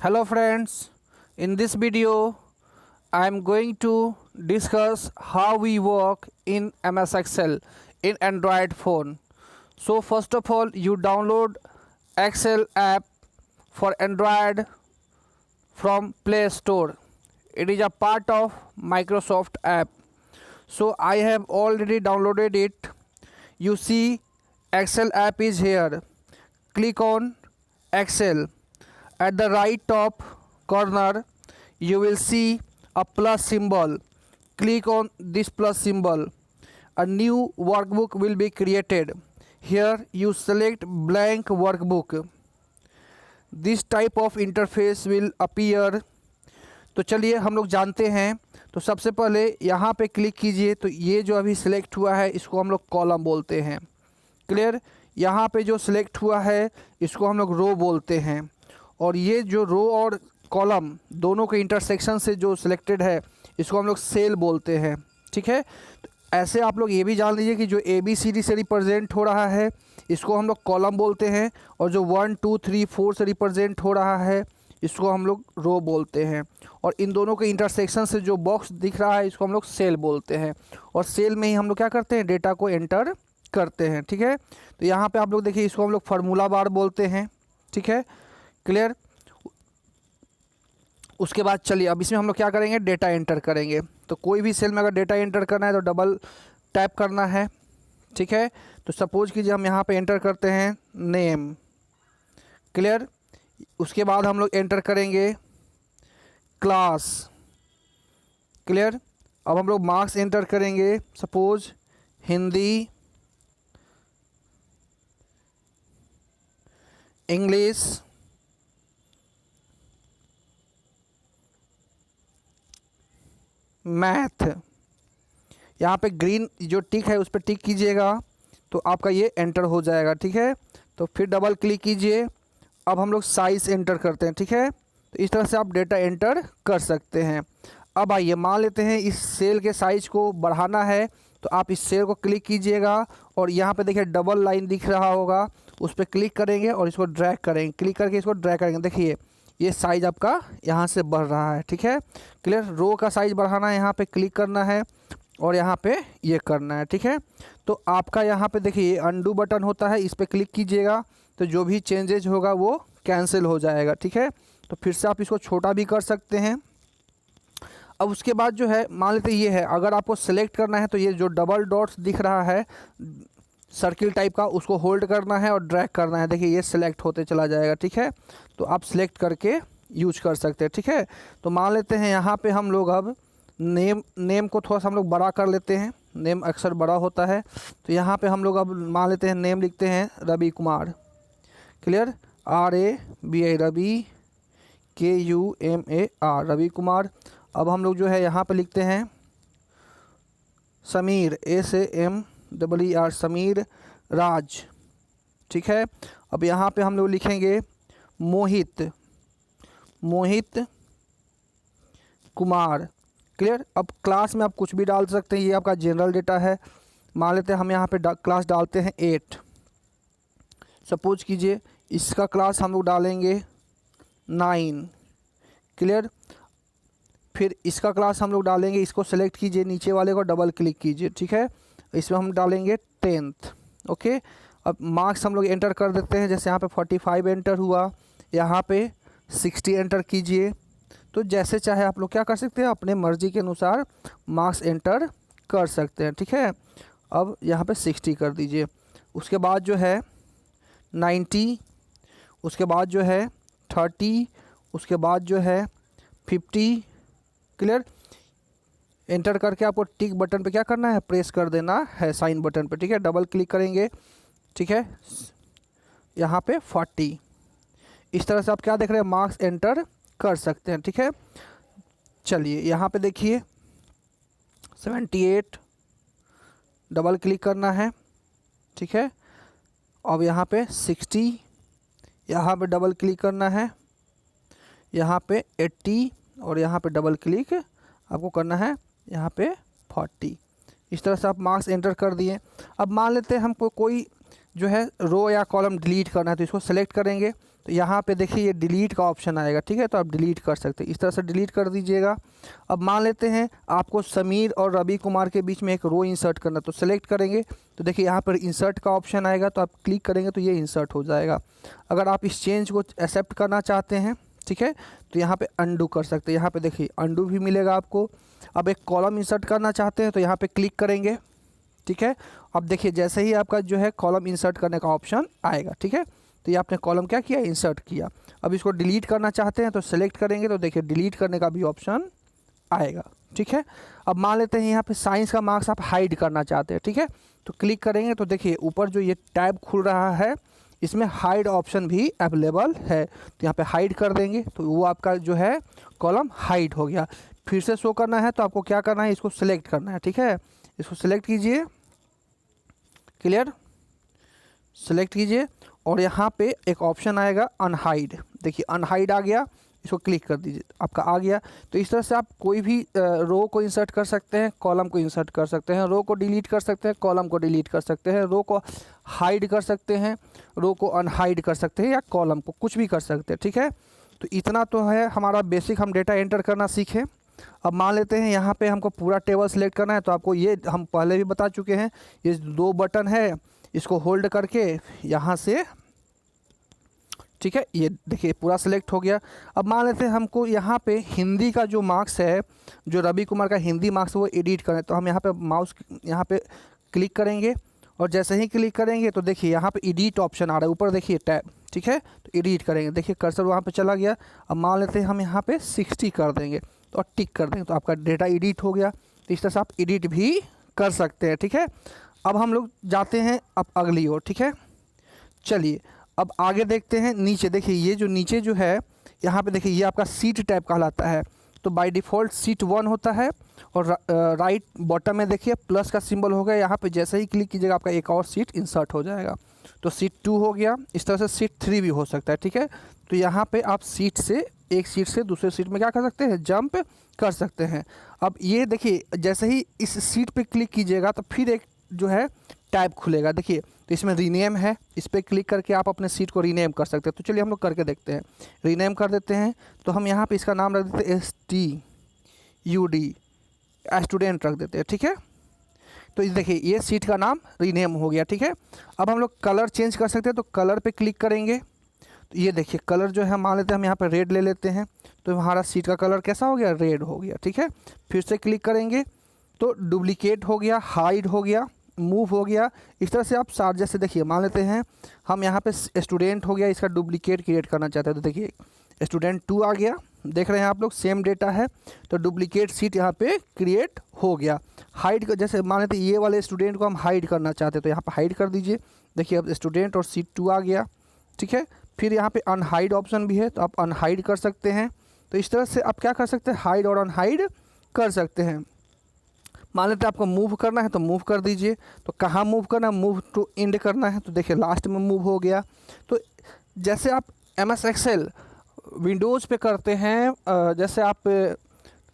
Hello friends, in this video I am going to discuss how we work in MS Excel in Android phone. So first of all you download Excel app for Android from Play Store. It is a part of Microsoft app. So I have already downloaded it. You see Excel app is here. Click on Excel. At the right top corner you will see a plus symbol. Click on this plus symbol. A new workbook will be created. Here you select blank workbook. This type of interface will appear. तो चलिए हम लोग जानते हैं। तो सबसे पहले यहाँ पे क्लिक कीजिए। तो ये जो अभी सिलेक्ट हुआ है इसको हम लोग कॉलम बोलते हैं। क्लियर। यहाँ पे जो सिलेक्ट हुआ है इसको हम लोग रो बोलते हैं। और ये जो रो और कॉलम दोनों के इंटरसेक्शन से जो सिलेक्टेड है इसको हम लोग सेल बोलते हैं। ठीक है। तो ऐसे आप लोग ये भी जान लीजिए कि जो ABCD से रिप्रेजेंट हो रहा है इसको हम लोग कॉलम बोलते हैं, और जो 1 2 3 4 से रिप्रेजेंट हो रहा है इसको हम लोग रो बोलते हैं। और इन दोनों के इंटरसेक्शन से जो बॉक्स दिख रहा है इसको हम लोग सेल बोलते हैं। और सेल में ही हम लोग क्या करते हैं, डेटा को एंटर करते हैं। ठीक है। तो यहाँ पे आप लोग देखिए इसको हम लोग फार्मूला बार बोलते हैं। ठीक है। क्लियर। उसके बाद चलिए अब इसमें हम लोग क्या करेंगे, डेटा एंटर करेंगे। तो कोई भी सेल में अगर डेटा एंटर करना है तो डबल टैप करना है। ठीक है। तो सपोज कीजिए हम यहाँ पे एंटर करते हैं नेम। क्लियर। उसके बाद हम लोग एंटर करेंगे क्लास। क्लियर। अब हम लोग मार्क्स एंटर करेंगे, सपोज हिंदी, इंग्लिश, मैथ। यहाँ पे ग्रीन जो टिक है उस पर टिक कीजिएगा तो आपका ये एंटर हो जाएगा। ठीक है। तो फिर डबल क्लिक कीजिए। अब हम लोग साइज़ एंटर करते हैं। ठीक है। तो इस तरह से आप डेटा एंटर कर सकते हैं। अब आइए मान लेते हैं इस सेल के साइज़ को बढ़ाना है, तो आप इस सेल को क्लिक कीजिएगा और यहाँ पे देखिए डबल लाइन दिख रहा होगा, उस पर क्लिक करेंगे और इसको ड्रैग करेंगे। क्लिक करके इसको ड्रैग करेंगे। देखिए ये साइज़ आपका यहाँ से बढ़ रहा है। ठीक है। क्लियर। रो का साइज़ बढ़ाना है, यहाँ पे क्लिक करना है और यहाँ पे ये करना है। ठीक है। तो आपका यहाँ पे देखिए अंडू बटन होता है, इस पर क्लिक कीजिएगा तो जो भी चेंजेज होगा वो कैंसिल हो जाएगा। ठीक है। तो फिर से आप इसको छोटा भी कर सकते हैं। अब उसके बाद जो है मान लेते ये है, अगर आपको सेलेक्ट करना है तो ये जो डबल डॉट्स दिख रहा है सर्किल टाइप का उसको होल्ड करना है और ड्रैग करना है। देखिए ये सिलेक्ट होते चला जाएगा। ठीक है। तो आप सिलेक्ट करके यूज कर सकते हैं। ठीक है। तो मान लेते हैं यहाँ पे हम लोग अब नेम को थोड़ा सा हम लोग बड़ा कर लेते हैं। नेम अक्सर बड़ा होता है। तो यहाँ पे हम लोग अब मान लेते हैं नेम लिखते हैं Ravi Kumar. Clear. RABI Ravi KUMAR Ravi Kumar. अब हम लोग जो है यहाँ पे लिखते हैं समीर SAMER समीर राज। ठीक है। अब यहाँ पे हम लोग लिखेंगे मोहित कुमार। क्लियर। अब क्लास में आप कुछ भी डाल सकते हैं, ये आपका जनरल डेटा है। मान लेते हैं हम यहाँ पे क्लास डालते हैं 8। सपोज कीजिए इसका क्लास हम लोग डालेंगे 9। क्लियर। फिर इसका क्लास हम लोग डालेंगे, इसको सेलेक्ट कीजिए, नीचे वाले को डबल क्लिक कीजिए। ठीक है। इसमें हम डालेंगे 10th। ओके। अब मार्क्स हम लोग एंटर कर देते हैं। जैसे यहाँ पे 45 एंटर हुआ, यहाँ पे 60 एंटर कीजिए। तो जैसे चाहे आप लोग क्या कर सकते हैं, अपने मर्ज़ी के अनुसार मार्क्स एंटर कर सकते हैं। ठीक है। अब यहाँ पे 60 कर दीजिए। उसके बाद जो है 90, उसके बाद जो है 30, उसके बाद जो है 50। क्लियर। एंटर करके आपको टिक बटन पे क्या करना है, प्रेस कर देना है साइन बटन पे। ठीक है। डबल क्लिक करेंगे। ठीक है। यहाँ पे 40। इस तरह से आप क्या देख रहे हैं, मार्क्स एंटर कर सकते हैं। ठीक है। चलिए यहाँ पे देखिए 78, डबल क्लिक करना है। ठीक है। अब यहाँ पे 60, यहाँ पे डबल क्लिक करना है। यहाँ पे 80 और यहाँ पे डबल क्लिक आपको करना है, यहाँ पे 40। इस तरह से आप मार्क्स एंटर कर दिए। अब मान लेते हैं हमको कोई जो है रो या कॉलम डिलीट करना है, तो इसको सेलेक्ट करेंगे। तो तो यहाँ पे देखिए ये डिलीट का ऑप्शन आएगा, ठीक है, तो आप डिलीट कर सकते हैं, इस तरह से डिलीट कर दीजिएगा। अब मान लेते हैं आपको समीर और रवि कुमार के बीच में एक रो इंसर्ट करना, तो सेलेक्ट करेंगे तो देखिए यहाँ पर इंसर्ट का ऑप्शन आएगा, तो आप क्लिक करेंगे तो ये इंसर्ट हो जाएगा। अगर आप इस चेंज को एक्सेप्ट करना चाहते हैं, ठीक है, तो यहाँ पे अंडू कर सकते हैं, यहाँ पे देखिए अंडू भी मिलेगा आपको। अब एक कॉलम इंसर्ट करना चाहते हैं तो यहाँ पे क्लिक करेंगे, ठीक है। अब देखिए जैसे ही आपका जो है कॉलम इंसर्ट करने का ऑप्शन आएगा, ठीक है, तो ये आपने कॉलम क्या किया, इंसर्ट किया। अब इसको डिलीट करना चाहते हैं तो सेलेक्ट करेंगे तो देखिए डिलीट करने का भी ऑप्शन आएगा, ठीक है। अब मान लेते हैं यहाँ पे साइंस का मार्क्स आप हाइड करना चाहते हैं, ठीक है, तो क्लिक करेंगे तो देखिए ऊपर जो ये टैब खुल रहा है इसमें हाइड ऑप्शन भी अवेलेबल है, तो यहाँ पे हाइड कर देंगे तो वो आपका जो है कॉलम हाइड हो गया। फिर से शो करना है तो आपको क्या करना है, इसको सिलेक्ट करना है, ठीक है, इसको सिलेक्ट कीजिए, क्लियर, सिलेक्ट कीजिए और यहाँ पे एक ऑप्शन आएगा अनहाइड, देखिए अनहाइड आ गया, इसको क्लिक कर दीजिए, आपका आ गया। तो इस तरह से आप कोई भी रो को इंसर्ट कर सकते हैं, कॉलम को इंसर्ट कर सकते हैं, रो को डिलीट कर सकते हैं, कॉलम को डिलीट कर सकते हैं, रो को हाइड कर सकते हैं, रो को अनहाइड कर सकते हैं या कॉलम को कुछ भी कर सकते हैं, ठीक है। तो इतना तो है हमारा बेसिक, हम डेटा एंटर करना सीखें। अब मान लेते हैं यहाँ पे हमको पूरा टेबल सेलेक्ट करना है, तो आपको ये हम पहले भी बता चुके हैं, ये 2 बटन है, इसको होल्ड करके यहाँ से, ठीक है, ये देखिए पूरा सेलेक्ट हो गया। अब मान लेते हैं हमको यहाँ पे हिंदी का जो मार्क्स है, जो रवि कुमार का हिंदी मार्क्स है वो एडिट करें, तो हम यहाँ पे माउस यहाँ पे क्लिक करेंगे और जैसे ही क्लिक करेंगे तो देखिए यहाँ पे एडिट ऑप्शन आ रहा है ऊपर, देखिए टैब, ठीक है, तो एडिट करेंगे, देखिए कर्सर वहाँ पे चला गया। अब मान लेते हैं हम यहाँ पे 60 कर देंगे तो टिक कर देंगे तो आपका डेटा एडिट हो गया। तो इस तरह से आप एडिट भी कर सकते हैं, ठीक है। अब हम लोग जाते हैं अब अगली ओर, ठीक है, चलिए अब आगे देखते हैं। नीचे देखिए ये जो नीचे जो है यहाँ पे देखिए ये आपका सीट टैब कहलाता है, तो बाय डिफ़ॉल्ट सीट 1 होता है और राइट बॉटम में देखिए प्लस का सिंबल हो गया, यहाँ पे जैसे ही क्लिक कीजिएगा आपका एक और सीट इंसर्ट हो जाएगा, तो सीट 2 हो गया। इस तरह से सीट 3 भी हो सकता है, ठीक है। तो यहाँ पे आप सीट से एक सीट से दूसरे सीट में क्या कर सकते हैं, जंप कर सकते हैं। अब ये देखिए जैसे ही इस सीट पे क्लिक कीजिएगा तो फिर एक जो है टैब खुलेगा, देखिए, तो इसमें रीनेम है, इस पर क्लिक करके आप अपने सीट को रीनेम कर सकते हैं। तो चलिए हम लोग करके देखते हैं, रीनेम कर देते हैं। तो हम यहाँ पे इसका नाम रख देते हैं STUD, स्टूडेंट रख देते हैं, ठीक है। तो इस देखिए ये सीट का नाम रीनेम हो गया, ठीक है। अब हम लोग कलर चेंज कर सकते हैं, तो कलर पे क्लिक करेंगे तो ये देखिए कलर जो है मान लेते हैं हम यहाँ पे रेड ले लेते हैं, तो हमारा सीट का कलर कैसा हो गया, रेड हो गया, ठीक है। फिर से क्लिक करेंगे तो डुप्लीकेट हो गया, हाइड हो गया, मूव हो गया। इस तरह से आप सार जैसे देखिए मान लेते हैं हम यहाँ पे स्टूडेंट हो गया, इसका डुप्लीकेट क्रिएट करना चाहते हैं, तो देखिए स्टूडेंट 2 आ गया, देख रहे हैं आप लोग सेम डेटा है, तो डुप्लीकेट सीट यहाँ पे क्रिएट हो गया। हाइड जैसे मान लेते ये वाले स्टूडेंट को हम हाइड करना चाहते हैं, तो यहाँ पे हाइड कर दीजिए, देखिए अब स्टूडेंट और सीट 2 आ गया, ठीक है। फिर यहाँ पे अनहाइड ऑप्शन भी है, तो आप अनहाइड कर सकते हैं। तो इस तरह से आप क्या कर सकते हैं, हाइड और अनहाइड कर सकते हैं। मान लेते हैं आपको मूव करना है तो मूव कर दीजिए, तो कहाँ मूव करना है, मूव टू एंड करना है, तो देखिए लास्ट में मूव हो गया। तो जैसे आप MS एक्सेल विंडोज़ पे करते हैं, जैसे आप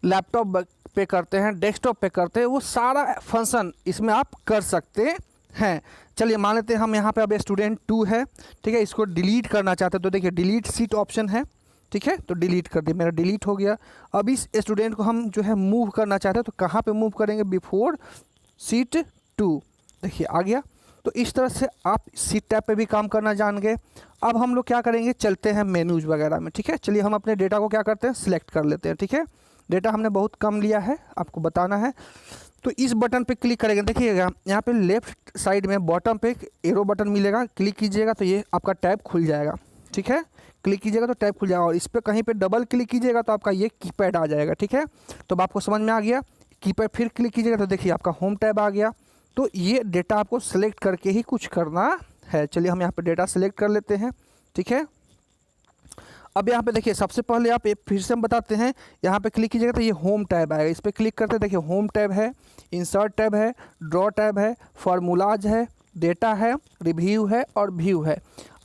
लैपटॉप पे करते हैं, डेस्कटॉप पे करते हैं, वो सारा फंक्शन इसमें आप कर सकते हैं। चलिए मान लेते हैं हम यहाँ पे अब स्टूडेंट 2 है, ठीक है, इसको डिलीट करना चाहते हैं, तो देखिए डिलीट सीट ऑप्शन है, ठीक है, तो डिलीट कर दिया, मेरा डिलीट हो गया। अब इस स्टूडेंट को हम जो है मूव करना चाहते हैं, तो कहाँ पे मूव करेंगे, बिफोर सीट 2, देखिए आ गया। तो इस तरह से आप सीट टैब पे भी काम करना जान गए। अब हम लोग क्या करेंगे, चलते हैं मेन्यूज वगैरह में, ठीक है। चलिए हम अपने डेटा को क्या करते हैं, सिलेक्ट कर लेते हैं, ठीक है। डेटा हमने बहुत कम लिया है, आपको बताना है। तो इस बटन पे क्लिक करेंगे, देखिएगा यहाँ पे लेफ्ट साइड में बॉटम पे एक एरो बटन मिलेगा, क्लिक कीजिएगा तो ये आपका टैब खुल जाएगा, ठीक है। क्लिक कीजिएगा तो टैब खुल जाएगा और इस पर कहीं पे डबल क्लिक कीजिएगा तो आपका ये कीपैड आ जाएगा, ठीक है। तो अब आपको समझ में आ गया, कीपैड फिर क्लिक कीजिएगा तो देखिए आपका होम टैब आ गया। तो ये डेटा आपको सेलेक्ट करके ही कुछ करना है। चलिए हम यहाँ पे डेटा सेलेक्ट कर लेते हैं, ठीक है। अब यहाँ पे देखिए सबसे पहले आप फिर से हम बताते हैं, यहाँ पे क्लिक कीजिएगा तो ये होम टैब आएगा, इस पर क्लिक करते हैं, देखिए होम टैब है, इंसर्ट टैब है, ड्रॉ टैब है, फार्मूलाज है, डेटा है, रिव्यू है और व्यू है।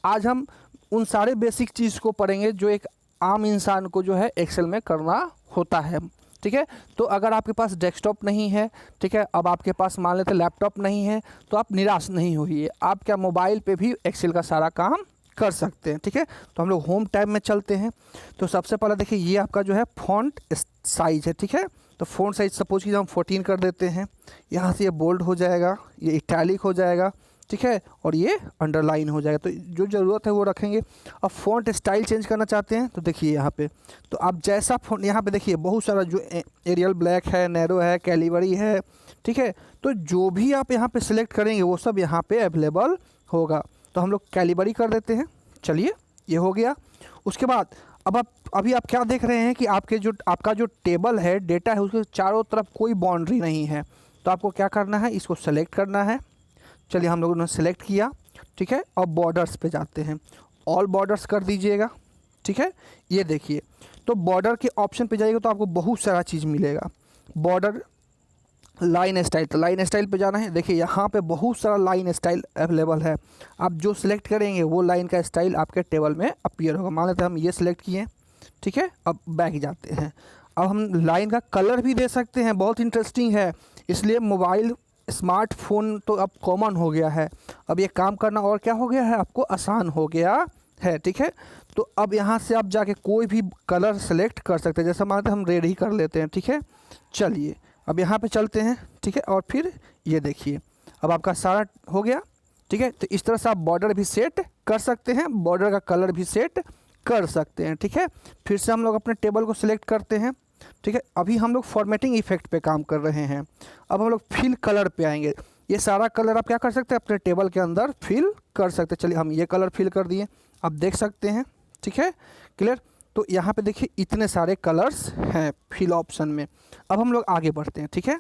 आज हम उन सारे बेसिक चीज़ को पढ़ेंगे जो एक आम इंसान को जो है एक्सेल में करना होता है, ठीक है। तो अगर आपके पास डेस्कटॉप नहीं है, ठीक है, अब आपके पास मान लेते लैपटॉप नहीं है, तो आप निराश नहीं होइए, आप क्या मोबाइल पे भी एक्सेल का सारा काम कर सकते हैं। ठीक है, तो हम लोग होम टैब में चलते हैं। तो सबसे पहले देखिए ये आपका जो है फ़ॉन्ट साइज़ है। ठीक है, तो फ़ॉन्ट साइज़ सपोज कि हम 14 कर देते हैं। यहाँ से ये बोल्ड हो जाएगा, ये इटैलिक हो जाएगा। ठीक है, और ये अंडरलाइन हो जाएगा। तो जो ज़रूरत है वो रखेंगे। अब फ़ॉन्ट स्टाइल चेंज करना चाहते हैं तो देखिए यहाँ पे, तो आप जैसा फ़ॉन्ट, यहाँ पे देखिए बहुत सारा जो एरियल ब्लैक है, नैरो है, कैलिबरी है। ठीक है, तो जो भी आप यहाँ पे सिलेक्ट करेंगे वो सब यहाँ पे अवेलेबल होगा। तो हम लोग कैलिबरी कर देते हैं। चलिए, ये हो गया। उसके बाद अब अभी आप क्या देख रहे हैं कि आपका जो टेबल है, डेटा है, उसके चारों तरफ कोई बाउंड्री नहीं है। तो आपको क्या करना है, इसको सेलेक्ट करना है। चलिए, हम लोगों ने सेलेक्ट किया। ठीक है, अब बॉर्डर्स पे जाते हैं, ऑल बॉर्डर्स कर दीजिएगा। ठीक है, ये देखिए, तो बॉर्डर के ऑप्शन पे जाइएगा तो आपको बहुत सारा चीज़ मिलेगा। बॉर्डर लाइन स्टाइल, तो लाइन स्टाइल पे जाना है। देखिए यहाँ पे बहुत सारा लाइन स्टाइल अवेलेबल है। आप जो सिलेक्ट करेंगे वो लाइन का स्टाइल आपके टेबल में अपीयर होगा। मान लेते हैं हम ये सिलेक्ट किए। ठीक है, अब बैक जाते हैं। अब हम लाइन का कलर भी दे सकते हैं, बहुत इंटरेस्टिंग है। इसलिए मोबाइल स्मार्टफोन तो अब कॉमन हो गया है। अब ये काम करना और क्या हो गया है, आपको आसान हो गया है। ठीक है, तो अब यहाँ से आप जाके कोई भी कलर सेलेक्ट कर सकते हैं। जैसा मानते हैं हम रेड ही कर लेते हैं। ठीक है, चलिए अब यहाँ पे चलते हैं। ठीक है, और फिर ये देखिए अब आपका सारा हो गया। ठीक है, तो इस तरह से आप बॉर्डर भी सेट कर सकते हैं, बॉर्डर का कलर भी सेट कर सकते हैं। ठीक है, फिर से हम लोग अपने टेबल को सिलेक्ट करते हैं। ठीक है, अभी हम लोग फॉर्मेटिंग इफेक्ट पे काम कर रहे हैं। अब हम लोग फिल कलर पे आएंगे। ये सारा कलर आप क्या कर सकते हैं, अपने टेबल के अंदर फिल कर सकते हैं। चलिए, हम ये कलर फिल कर दिए, आप देख सकते हैं। ठीक है, क्लियर। तो यहाँ पे देखिए इतने सारे कलर्स हैं फिल ऑप्शन में। अब हम लोग आगे बढ़ते हैं। ठीक है,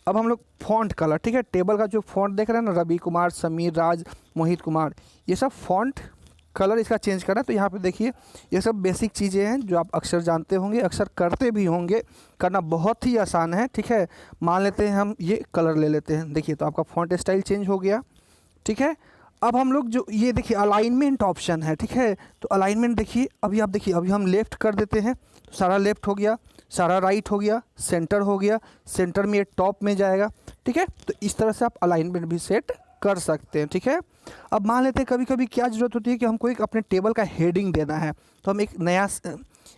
अब हम लोग फ़ॉन्ट कलर, ठीक है, टेबल का जो फ़ॉन्ट देख रहे हैं ना, रवि कुमार, समीर, राज, मोहित कुमार, ये सब फ़ॉन्ट कलर इसका चेंज करना है। तो यहाँ पे देखिए ये सब बेसिक चीज़ें हैं जो आप अक्सर जानते होंगे, अक्सर करते भी होंगे, करना बहुत ही आसान है। ठीक है, मान लेते हैं हम ये कलर ले लेते हैं। देखिए तो आपका फ़ॉन्ट स्टाइल चेंज हो गया। ठीक है, अब हम लोग जो ये देखिए अलाइनमेंट ऑप्शन है। ठीक है, तो अलाइनमेंट देखिए, अभी आप देखिए, अभी हम लेफ़्ट कर देते हैं तो सारा लेफ़्ट हो गया, सारा राइट हो गया, सेंटर हो गया, सेंटर में ये टॉप में जाएगा। ठीक है, तो इस तरह से आप अलाइनमेंट भी सेट कर सकते हैं। ठीक है, अब मान लेते हैं कभी कभी क्या ज़रूरत होती है कि हमको एक अपने टेबल का हेडिंग देना है। तो हम एक नया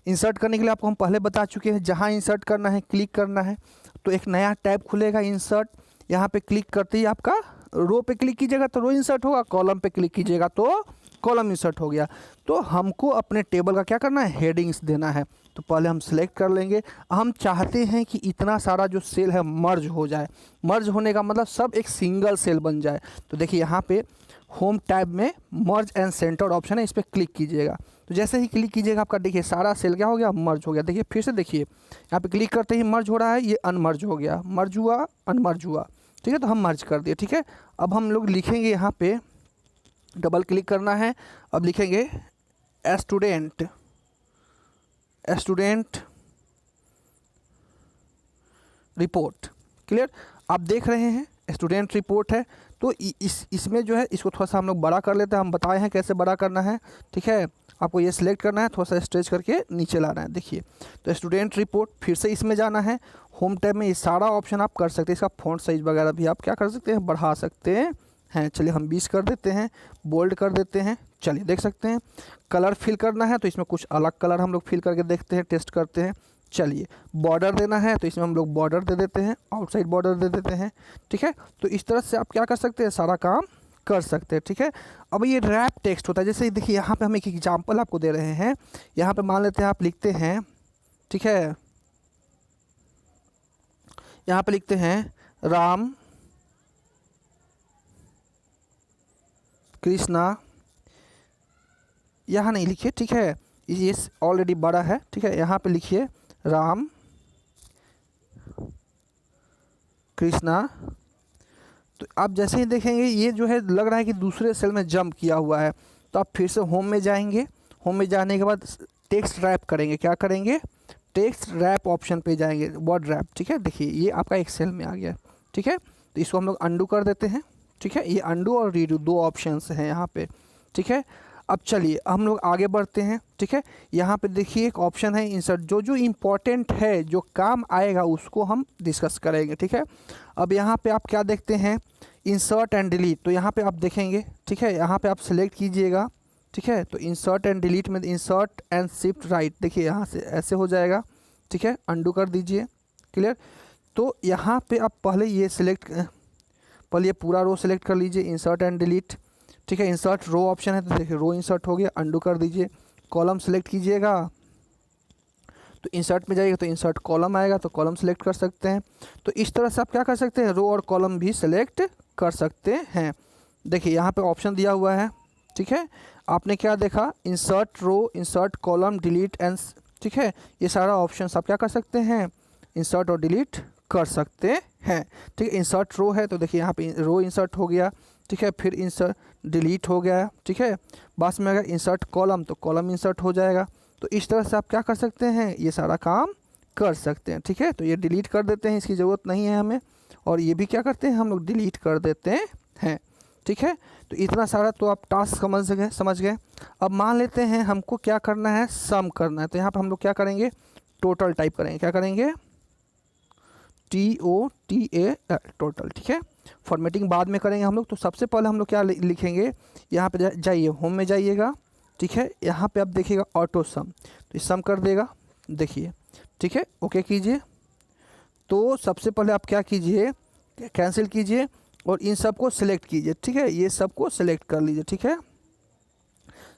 इंसर्ट करने के लिए आपको हम पहले बता चुके हैं, जहाँ इंसर्ट करना है क्लिक करना है तो एक नया टैब खुलेगा, इंसर्ट। यहाँ पे क्लिक करते ही आपका रो पे क्लिक कीजिएगा तो रो इंसर्ट होगा, कॉलम पे क्लिक कीजिएगा तो कॉलम इंसर्ट हो गया। तो हमको अपने टेबल का क्या करना है, हेडिंग्स देना है। तो पहले हम सेलेक्ट कर लेंगे। हम चाहते हैं कि इतना सारा जो सेल है मर्ज हो जाए। मर्ज होने का मतलब सब एक सिंगल सेल बन जाए। तो देखिए यहाँ पे होम टैब में मर्ज एंड सेंटर ऑप्शन है, इस पर क्लिक कीजिएगा। तो जैसे ही क्लिक कीजिएगा आपका देखिए सारा सेल क्या हो गया, मर्ज हो गया। देखिए फिर से देखिए यहाँ पे क्लिक करते ही मर्ज हो रहा है, ये अनमर्ज हो गया, मर्ज हुआ, अनमर्ज हुआ। ठीक है, तो हम मर्ज कर दिए। ठीक है, अब हम लोग लिखेंगे, यहाँ पे डबल क्लिक करना है। अब लिखेंगे स्टूडेंट, स्टूडेंट रिपोर्ट। क्लियर, आप देख रहे हैं स्टूडेंट रिपोर्ट है। तो इसमें जो है इसको थोड़ा सा हम लोग बड़ा कर लेते हैं। हम बताए हैं कैसे बड़ा करना है। ठीक है, आपको ये सिलेक्ट करना है, थोड़ा सा स्ट्रेच करके नीचे लाना है। देखिए तो स्टूडेंट रिपोर्ट, फिर से इसमें जाना है। होम टैब में ये सारा ऑप्शन आप कर सकते हैं। इसका फ़ॉन्ट साइज़ वगैरह भी आप क्या कर सकते हैं, बढ़ा सकते हैं। चलिए हम 20 कर देते हैं, बोल्ड कर देते हैं। चलिए देख सकते हैं कलर फिल करना है तो इसमें कुछ अलग कलर हम लोग फिल करके देखते हैं, टेस्ट करते हैं। चलिए बॉर्डर देना है तो इसमें हम लोग बॉर्डर दे देते हैं, आउटसाइड बॉर्डर दे देते हैं। ठीक है, तो इस तरह से आप क्या कर सकते हैं, सारा काम कर सकते हैं। ठीक है, अब ये रैप टेक्स्ट होता है। जैसे देखिए यहाँ पे हम एक एग्जांपल आपको दे रहे हैं। यहाँ पे मान लेते हैं आप लिखते हैं, ठीक है, यहाँ पे लिखते हैं राम कृष्णा, यहाँ नहीं लिखिए। ठीक है, ये ऑलरेडी बड़ा है। ठीक है, यहाँ पे लिखिए राम कृष्णा। तो आप जैसे ही देखेंगे ये जो है लग रहा है कि दूसरे सेल में जंप किया हुआ है। तो आप फिर से होम में जाएंगे। होम में जाने के बाद टेक्स्ट रैप करेंगे। क्या करेंगे, टेक्स्ट रैप ऑप्शन पे जाएंगे, वर्ड रैप। ठीक है, देखिए ये आपका एक सेल में आ गया। ठीक है, तो इसको हम लोग अंडू कर देते हैं। ठीक है, ये अंडू और रीडू दो ऑप्शंस हैं यहाँ पे। ठीक है, अब चलिए हम लोग आगे बढ़ते हैं। ठीक है, यहाँ पे देखिए एक ऑप्शन है इंसर्ट, जो जो इम्पोर्टेंट है, जो काम आएगा उसको हम डिस्कस करेंगे। ठीक है, अब यहाँ पे आप क्या देखते हैं, इंसर्ट एंड डिलीट। तो यहाँ पे आप देखेंगे, ठीक है, यहाँ पे आप सेलेक्ट कीजिएगा। ठीक है। तो इंसर्ट एंड डिलीट में इंसर्ट एंड शिफ्ट राइट, देखिए यहाँ से ऐसे हो जाएगा, ठीक है। अंडू कर दीजिए, क्लियर। तो यहाँ पे आप पहले ये सिलेक्ट, पहले ये पूरा रो सिलेक्ट कर लीजिए, इंसर्ट एंड डिलीट, ठीक है। इंसर्ट रो ऑप्शन है तो देखिए रो इंसर्ट हो गया, अंडू कर दीजिए। कॉलम सेलेक्ट कीजिएगा तो इंसर्ट में जाइएगा तो इंसर्ट कॉलम आएगा, तो कॉलम सेलेक्ट कर सकते हैं। तो इस तरह से आप क्या कर सकते हैं, रो और कॉलम भी सेलेक्ट कर सकते हैं। देखिए यहाँ पे ऑप्शन दिया हुआ है, ठीक है। आपने क्या देखा, insert row, insert column, delete and, ठीक है। ये सारा ऑप्शन आप क्या कर सकते हैं, इंसर्ट और डिलीट कर सकते हैं, ठीक है। इंसर्ट रो है तो देखिए यहाँ पे रो इंसर्ट हो गया, ठीक है। फिर इंसर्ट डिलीट हो गया, ठीक है। बस में अगर इंसर्ट कॉलम तो कॉलम इंसर्ट हो जाएगा। तो इस तरह से आप क्या कर सकते हैं, ये सारा काम कर सकते हैं, ठीक है। तो ये डिलीट कर देते हैं, इसकी ज़रूरत नहीं है हमें। और ये भी क्या करते हैं, हम लोग डिलीट कर देते हैं, ठीक है। तो इतना सारा तो आप टास्क समझ गए। अब मान लेते हैं हमको क्या करना है, सम करना है। तो यहाँ पर हम लोग क्या करेंगे, टोटल टाइप करेंगे, क्या करेंगे, TOTAL, टोटल, ठीक है। फॉर्मेटिंग बाद में करेंगे हम लोग। तो सबसे पहले हम लोग क्या लिखेंगे, यहाँ पे जाइए, होम में जाइएगा, ठीक है। यहाँ पे आप देखिएगा ऑटो सम, तो ये सम कर देगा, देखिए, ठीक है। ओके कीजिए। तो सबसे पहले आप क्या कीजिए, कैंसिल कीजिए और इन सब को सिलेक्ट कीजिए, ठीक है। ये सब को सिलेक्ट कर लीजिए, ठीक है।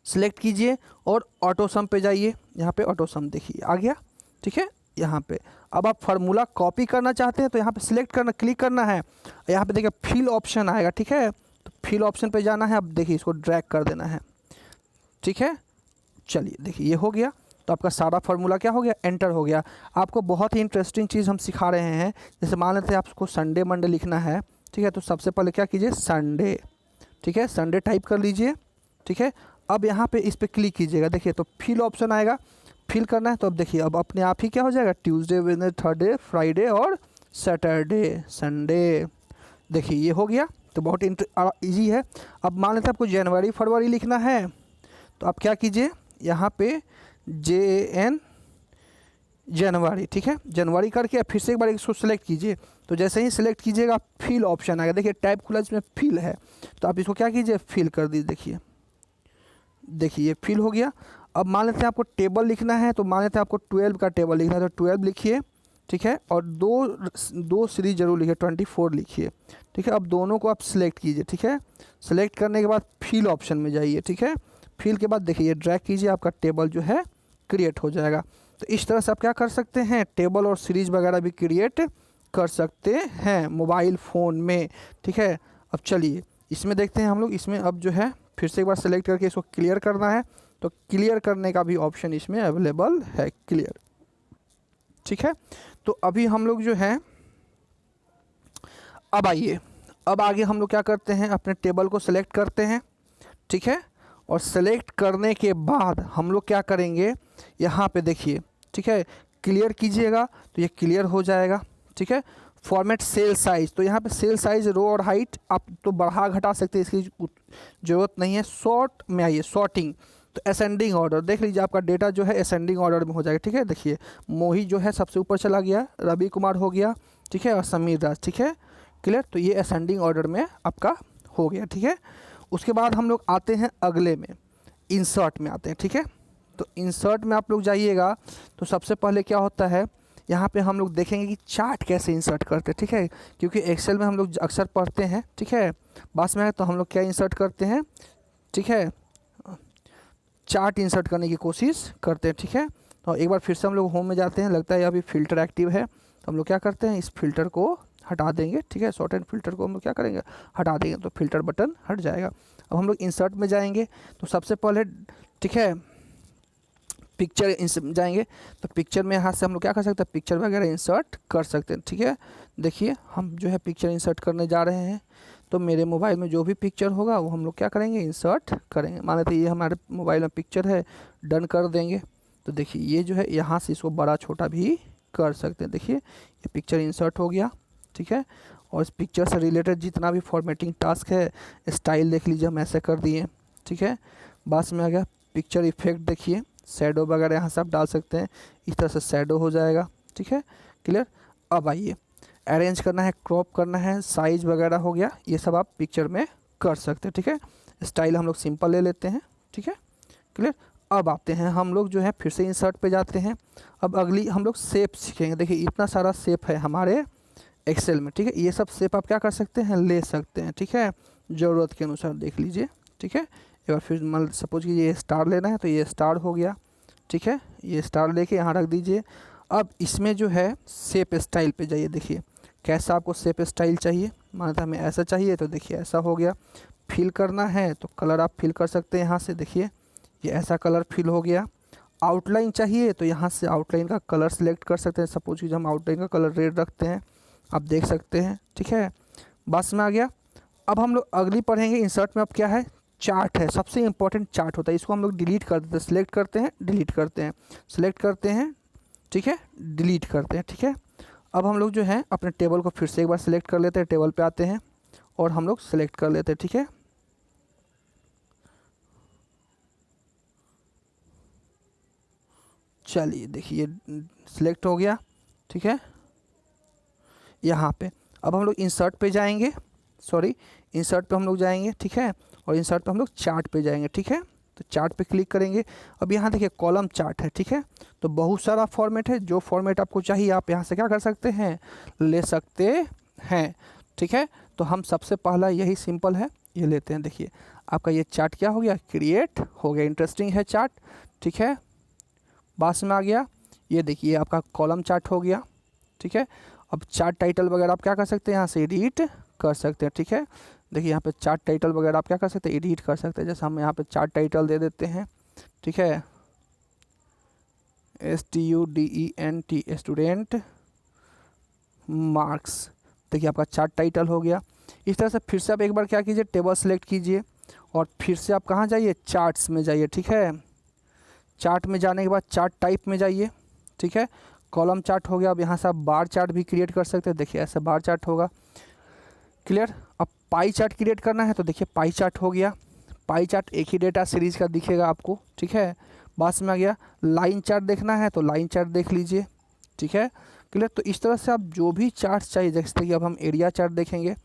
सिलेक्ट कीजिए और ऑटो सम पे जाइए, यहाँ पे ऑटो सम देखिए आ गया, ठीक है। यहाँ पे अब आप फार्मूला कॉपी करना चाहते हैं तो यहाँ पे सिलेक्ट करना, क्लिक करना है। यहाँ पे देखिए फिल ऑप्शन आएगा, ठीक है। तो फिल ऑप्शन पे जाना है, अब देखिए इसको ड्रैग कर देना है, ठीक है। चलिए देखिए ये हो गया। तो आपका सारा फार्मूला क्या हो गया, एंटर हो गया। आपको बहुत ही इंटरेस्टिंग चीज़ हम सिखा रहे हैं। जैसे मान लेते हैं आपको संडे मंडे लिखना है, ठीक है। तो सबसे पहले क्या कीजिए, संडे, ठीक है, संडे टाइप कर लीजिए, ठीक है। अब यहाँ पे इस पर क्लिक कीजिएगा, देखिए तो फिल ऑप्शन आएगा, फिल करना है। तो अब देखिए अब अपने आप ही क्या हो जाएगा, ट्यूसडे, वेडनेसडे, थर्सडे, फ्राइडे और सैटरडे, संडे, देखिए ये हो गया। तो बहुत ईजी है। अब मान लेते हैं आपको जनवरी फरवरी लिखना है, तो आप क्या कीजिए, यहाँ पे JN जनवरी, ठीक है, जनवरी करके फिर से एक बार इसको सिलेक्ट कीजिए। तो जैसे ही सिलेक्ट कीजिएगा फिल ऑप्शन आएगा, देखिए टाइप खुला इसमें फिल है। तो आप इसको क्या कीजिए, फिल कर दीजिए, देखिए ये फिल हो गया। अब मान लेते हैं आपको टेबल लिखना है, तो मान लेते हैं आपको 12 का टेबल लिखना है, तो 12 लिखिए, ठीक है। और दो सीरीज जरूर लिखिए, 24 लिखिए, ठीक है। अब दोनों को आप सिलेक्ट कीजिए, ठीक है। सिलेक्ट करने के बाद फिल ऑप्शन में जाइए, ठीक है। फिल के बाद देखिए ये ड्रैग कीजिए, आपका टेबल जो है क्रिएट हो जाएगा। तो इस तरह से आप क्या कर सकते हैं, टेबल और सीरीज वगैरह भी क्रिएट कर सकते हैं मोबाइल फ़ोन में, ठीक है। अब चलिए इसमें देखते हैं हम लोग, इसमें अब जो है फिर से एक बार सेलेक्ट करके इसको क्लियर करना है। तो क्लियर करने का भी ऑप्शन इसमें अवेलेबल है, क्लियर, ठीक है। तो अभी हम लोग जो है, अब आइए, अब आगे हम लोग क्या करते हैं, अपने टेबल को सिलेक्ट करते हैं, ठीक है। और सेलेक्ट करने के बाद हम लोग क्या करेंगे, यहाँ पे देखिए, ठीक है, क्लियर कीजिएगा तो ये क्लियर हो जाएगा, ठीक है। फॉर्मेट सेल साइज, तो यहाँ पे सेल साइज, रो और हाइट आप तो बढ़ा घटा सकते हैं, इसकी ज़रूरत नहीं है। सॉर्ट में आइए, सॉर्टिंग, तो असेंडिंग ऑर्डर देख लीजिए, आपका डेटा जो है असेंडिंग ऑर्डर में हो जाएगा, ठीक है। देखिए मोही जो है सबसे ऊपर चला गया, रवि कुमार हो गया, ठीक है, और समीर दास, ठीक है, क्लियर। तो ये असेंडिंग ऑर्डर में आपका हो गया, ठीक है। उसके बाद हम लोग आते हैं अगले में, इंसर्ट में आते हैं, ठीक है। तो इंसर्ट में आप लोग जाइएगा तो सबसे पहले क्या होता है, यहाँ पे हम लोग देखेंगे कि चार्ट कैसे इंसर्ट करते हैं, ठीक है। क्योंकि एक्सेल में हम लोग अक्सर पढ़ते हैं, ठीक है, बस में है तो हम लोग क्या इंसर्ट करते हैं, ठीक है, चार्ट इंसर्ट करने की कोशिश करते हैं, ठीक है। तो एक बार फिर से हम लोग होम में जाते हैं, लगता है अभी फ़िल्टर एक्टिव है, तो हम लोग क्या करते हैं, इस फिल्टर को हटा देंगे, ठीक है। शॉर्ट एंड फिल्टर को हम लोग क्या करेंगे, हटा देंगे, तो फिल्टर बटन हट जाएगा। अब हम लोग इंसर्ट में जाएंगे, तो सबसे पहले, ठीक है, पिक्चर जाएंगे, तो पिक्चर में यहाँ से हम लोग क्या कर सकते हैं, पिक्चर वगैरह इंसर्ट कर सकते हैं, ठीक है। देखिए हम जो है पिक्चर इंसर्ट करने जा रहे हैं, तो मेरे मोबाइल में जो भी पिक्चर होगा वो हम लोग क्या करेंगे, इंसर्ट करेंगे। मान लेते ये हमारे मोबाइल में पिक्चर है, डन कर देंगे। तो देखिए ये जो है यहाँ से इसको बड़ा छोटा भी कर सकते हैं, देखिए ये पिक्चर इंसर्ट हो गया, ठीक है। और इस पिक्चर से रिलेटेड जितना भी फॉर्मेटिंग टास्क है, स्टाइल देख लीजिए हम ऐसे कर दिए, ठीक है। बस में आ गया पिक्चर इफेक्ट, देखिए शैडो वगैरह यहाँ से आप डाल सकते हैं, इस तरह से शैडो हो जाएगा, ठीक है, क्लियर। अब आइए अरेंज करना है, क्रॉप करना है, साइज वगैरह हो गया, ये सब आप पिक्चर में कर सकते हैं, ठीक है। स्टाइल हम लोग सिंपल ले लेते हैं, ठीक है, क्लियर। अब आते हैं हम लोग जो है फिर से इंसर्ट पे जाते हैं। अब अगली हम लोग शेप सीखेंगे। देखिए इतना सारा शेप है हमारे एक्सेल में, ठीक है। ये सब शेप आप क्या कर सकते हैं, ले सकते हैं, ठीक है, ज़रूरत के अनुसार देख लीजिए, ठीक है। एक बार फिर मान सपोज कि ये स्टार लेना है तो ये स्टार हो गया, ठीक है। ये स्टार लेके यहाँ रख दीजिए। अब इसमें जो है शेप स्टाइल पे जाइए। देखिए कैसा आपको शेप स्टाइल चाहिए, माना हमें ऐसा चाहिए तो देखिए ऐसा हो गया। फिल करना है तो कलर आप फिल कर सकते हैं यहाँ से, देखिए ये ऐसा कलर फिल हो गया। आउटलाइन चाहिए तो यहाँ से आउटलाइन का कलर सेलेक्ट कर सकते हैं। सपोज कि हम आउटलाइन का कलर रेड रखते हैं, आप देख सकते हैं, ठीक है। बस में आ गया। अब हम लोग अगली पढ़ेंगे इंसर्ट में। अब क्या है, चार्ट है, सबसे इंपॉर्टेंट चार्ट होता है। इसको हम लोग डिलीट कर देते हैं, सिलेक्ट करते हैं, डिलीट करते हैं, सिलेक्ट करते हैं, ठीक है, डिलीट करते हैं, ठीक है। अब हम लोग जो है अपने टेबल को फिर से एक बार सिलेक्ट कर लेते हैं, टेबल पे आते हैं और हम लोग सेलेक्ट कर लेते हैं, ठीक है। चलिए देखिए सिलेक्ट हो गया, ठीक है, यहाँ पे। अब हम लोग इंसर्ट पे जाएंगे, सॉरी इंसर्ट पे हम लोग जाएंगे, ठीक है, और इंसर्ट पे हम लोग चार्ट पे जाएंगे, ठीक है। तो चार्ट पे क्लिक करेंगे। अब यहाँ देखिए कॉलम चार्ट है, ठीक है। तो बहुत सारा फॉर्मेट है, जो फॉर्मेट आपको चाहिए आप यहाँ से क्या कर सकते हैं, ले सकते हैं, ठीक है। तो हम सबसे पहला यही सिंपल है, ये लेते हैं। देखिए आपका ये चार्ट क्या हो गया, क्रिएट हो गया। इंटरेस्टिंग है चार्ट, ठीक है, पास में आ गया। ये देखिए आपका कॉलम चार्ट हो गया, ठीक है। अब चार्ट टाइटल वगैरह आप क्या कर सकते हैं, यहाँ से एडिट कर सकते हैं, ठीक है। देखिए यहाँ पे चार्ट टाइटल वगैरह आप क्या कर सकते हैं, एडिट कर सकते हैं। जैसे हम यहाँ पे चार्ट टाइटल दे देते हैं, ठीक है, STUDENT स्टूडेंट मार्क्स। देखिए आपका चार्ट टाइटल हो गया। इस तरह से फिर से आप एक बार क्या कीजिए, टेबल सेलेक्ट कीजिए और फिर से आप कहाँ जाइए, चार्ट्स में जाइए, ठीक है। चार्ट में जाने के बाद चार्ट टाइप में जाइए, ठीक है। कॉलम चार्ट हो गया। अब यहाँ से आप बार चार्ट भी क्रिएट कर सकते हैं। देखिए ऐसे बार चार्ट होगा, क्लियर। अब पाई चार्ट क्रिएट करना है तो देखिए पाई चार्ट हो गया। पाई चार्ट एक ही डेटा सीरीज का दिखेगा आपको, ठीक है। बात में आ गया। लाइन चार्ट देखना है तो लाइन चार्ट देख लीजिए, ठीक है, क्लियर। तो इस तरह से आप जो भी चार्ट चाहिए, जैसे कि अब हम एरिया चार्ट देखेंगे,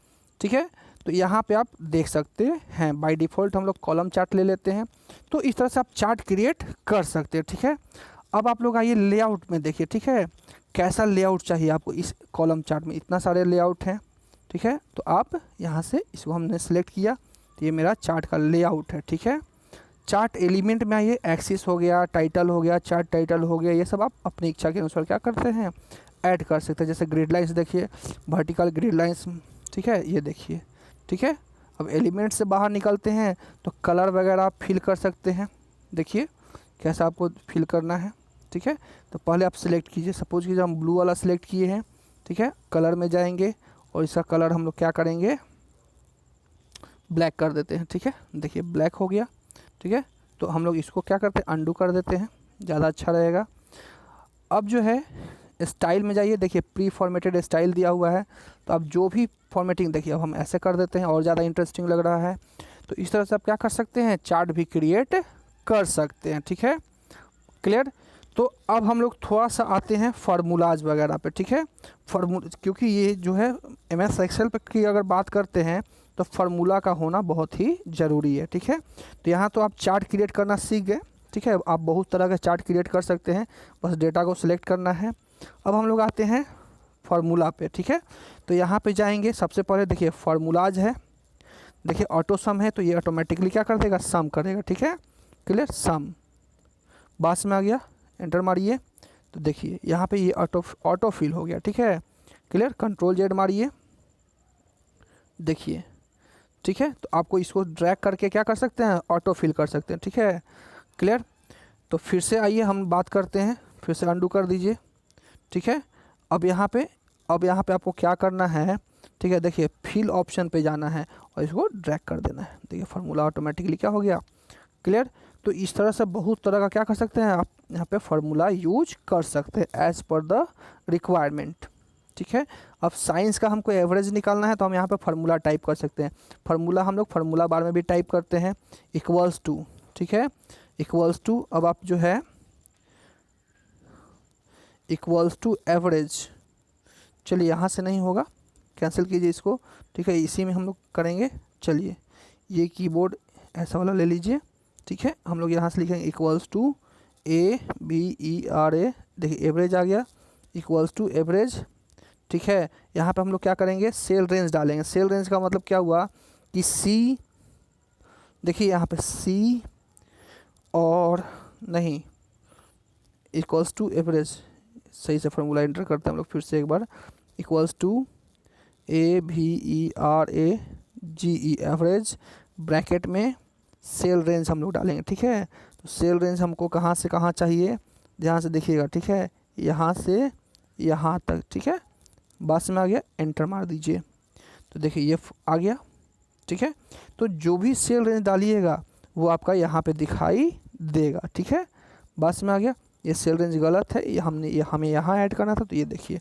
ठीक है, तो यहाँ पे आप देख सकते हैं। बाय डिफ़ॉल्ट हम लोग कॉलम चार्ट ले लेते हैं। तो इस तरह से आप चार्ट क्रिएट कर सकते हैं, ठीक है। अब आप लोग आइए लेआउट में, देखिए, ठीक है, कैसा लेआउट चाहिए आपको। इस कॉलम चार्ट में इतना सारे लेआउट हैं, ठीक है। तो आप यहाँ से इसको हमने सेलेक्ट किया तो ये मेरा चार्ट का लेआउट है, ठीक है। चार्ट एलिमेंट में आइए, एक्सिस हो गया, टाइटल हो गया, चार्ट टाइटल हो गया, ये सब आप अपनी इच्छा के अनुसार क्या करते हैं, ऐड कर सकते हैं। जैसे ग्रिड लाइन्स देखिए, वर्टिकल ग्रिड लाइन्स, ठीक है, ये देखिए, ठीक है। अब एलिमेंट से बाहर निकलते हैं तो कलर वगैरह आप फिल कर सकते हैं। देखिए कैसा आपको फिल करना है, ठीक है। तो पहले आप सिलेक्ट कीजिए। सपोज कीजिए हम ब्लू वाला सिलेक्ट किए हैं, ठीक है। कलर में जाएंगे और इसका कलर हम लोग क्या करेंगे, ब्लैक कर देते हैं, ठीक है। देखिए ब्लैक हो गया, ठीक है। तो हम लोग इसको क्या करते हैं, अंडू कर देते हैं, ज़्यादा अच्छा रहेगा। अब जो है स्टाइल में जाइए। देखिए प्री फॉर्मेटेड स्टाइल दिया हुआ है, तो अब जो भी फॉर्मेटिंग, देखिए अब हम ऐसे कर देते हैं और ज़्यादा इंटरेस्टिंग लग रहा है। तो इस तरह से आप क्या कर सकते हैं, चार्ट भी क्रिएट कर सकते हैं, ठीक है, क्लियर। तो अब हम लोग थोड़ा सा आते हैं फार्मूलाज वगैरह पे, ठीक है। क्योंकि ये जो है MS एक्सेल पे की अगर बात करते हैं तो फार्मूला का होना बहुत ही ज़रूरी है, ठीक है। तो यहाँ तो आप चार्ट क्रिएट करना सीख गए, ठीक है। आप बहुत तरह के चार्ट क्रिएट कर सकते हैं, बस डेटा को सिलेक्ट करना है। अब हम लोग आते हैं फार्मूला पे, ठीक है। तो यहाँ पे जाएंगे, सबसे पहले देखिए फार्मूलाज है, देखिए ऑटो सम है, तो ये ऑटोमेटिकली क्या कर देगा, सम करेगा, ठीक है, क्लियर। सम बास में आ गया, एंटर मारिए तो देखिए यहाँ पे ये ऑटो फिल हो गया, ठीक है, क्लियर। Ctrl Z मारिए, देखिए, ठीक है। तो आपको इसको ड्रैग करके क्या कर सकते हैं, ऑटो फिल कर सकते हैं, ठीक है, क्लियर। तो फिर से आइए हम बात करते हैं, फिर से अंडू कर दीजिए, ठीक है। अब यहाँ पे आपको क्या करना है, ठीक है। देखिए फिल ऑप्शन पे जाना है और इसको ड्रैग कर देना है। देखिए फार्मूला ऑटोमेटिकली क्या हो गया, क्लियर। तो इस तरह से बहुत तरह का क्या कर सकते हैं आप यहाँ पे फार्मूला यूज कर सकते हैं एज़ पर द रिक्वायरमेंट, ठीक है। अब साइंस का हमको एवरेज निकालना है तो हम यहाँ पे फार्मूला टाइप कर सकते हैं। फार्मूला हम लोग फार्मूला बार में भी टाइप करते हैं, इक्वल्स टू, ठीक है, इक्वल्स टू। अब आप जो है इक्वल्स टू एवरेज, चलिए यहाँ से नहीं होगा, कैंसिल कीजिए इसको, ठीक है, इसी में हम लोग करेंगे। चलिए ये कीबोर्ड ऐसा वाला ले लीजिए, ठीक है, हम लोग यहाँ से लिखेंगे इक्वल्स टू ABERA, देखिए एवरेज आ गया, इक्वल्स टू एवरेज। ठीक है, यहाँ पे हम लोग क्या करेंगे, सेल रेंज डालेंगे। सेल रेंज का मतलब क्या हुआ कि C, देखिए यहाँ पे C और नहीं इक्वल्स टू एवरेज, सही से फॉर्मूला एंटर करते हैं हम लोग फिर से एक बार, equals to AVERAGE average, bracket में सेल रेंज हम लोग डालेंगे। ठीक है, तो सेल रेंज हमको कहाँ से कहाँ चाहिए, ध्यान से देखिएगा। ठीक है, यहाँ से यहाँ तक। ठीक है, बात में आ गया, एंटर मार दीजिए तो देखिए ये आ गया। ठीक है, तो जो भी सेल रेंज डालिएगा वो आपका यहाँ पे दिखाई देगा। ठीक है, बात में आ गया। ये सेल रेंज गलत है, ये हमें यहाँ ऐड करना था, तो ये देखिए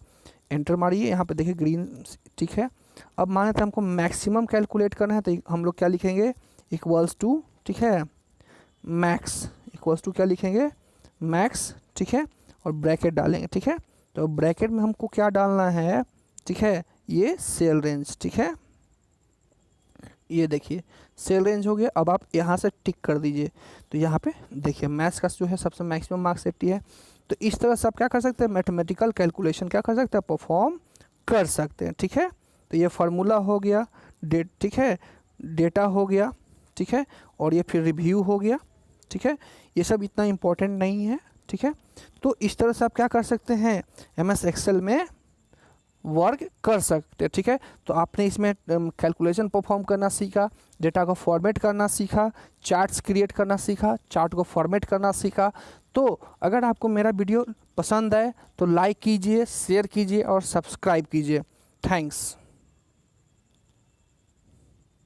एंटर मारिए, यहाँ पे देखिए ग्रीन। ठीक है, अब माने तो हमको मैक्सिमम कैलकुलेट करना है, तो हम लोग क्या लिखेंगे, इक्वल्स टू, ठीक है, मैक्स, इक्वल्स टू क्या लिखेंगे, मैक्स। ठीक है, और ब्रैकेट डालेंगे। ठीक है, तो ब्रैकेट में हमको क्या डालना है, ठीक है, ये सेल रेंज। ठीक है, ये देखिए सेल रेंज हो गया। अब आप यहाँ से टिक कर दीजिए, तो यहाँ पे देखिए मैथ्स का जो है सबसे मैक्सिमम मार्क्स 80 है। तो इस तरह से आप क्या कर सकते हैं, मैथमेटिकल कैलकुलेशन क्या कर सकते हैं, परफॉर्म कर सकते हैं। ठीक है, तो ये फार्मूला हो गया, ठीक है, डेटा हो गया। ठीक है, और ये फिर रिव्यू हो गया। ठीक है, ये सब इतना इम्पोर्टेंट नहीं है। ठीक है, तो इस तरह से आप क्या कर सकते हैं, MS एक्सेल में वर्क कर सकते हैं। ठीक है, तो आपने इसमें कैलकुलेशन परफॉर्म करना सीखा, डेटा को फॉर्मेट करना सीखा, चार्ट्स क्रिएट करना सीखा, चार्ट को फॉर्मेट करना सीखा। तो अगर आपको मेरा वीडियो पसंद आए तो लाइक कीजिए, शेयर कीजिए और सब्सक्राइब कीजिए। थैंक्स।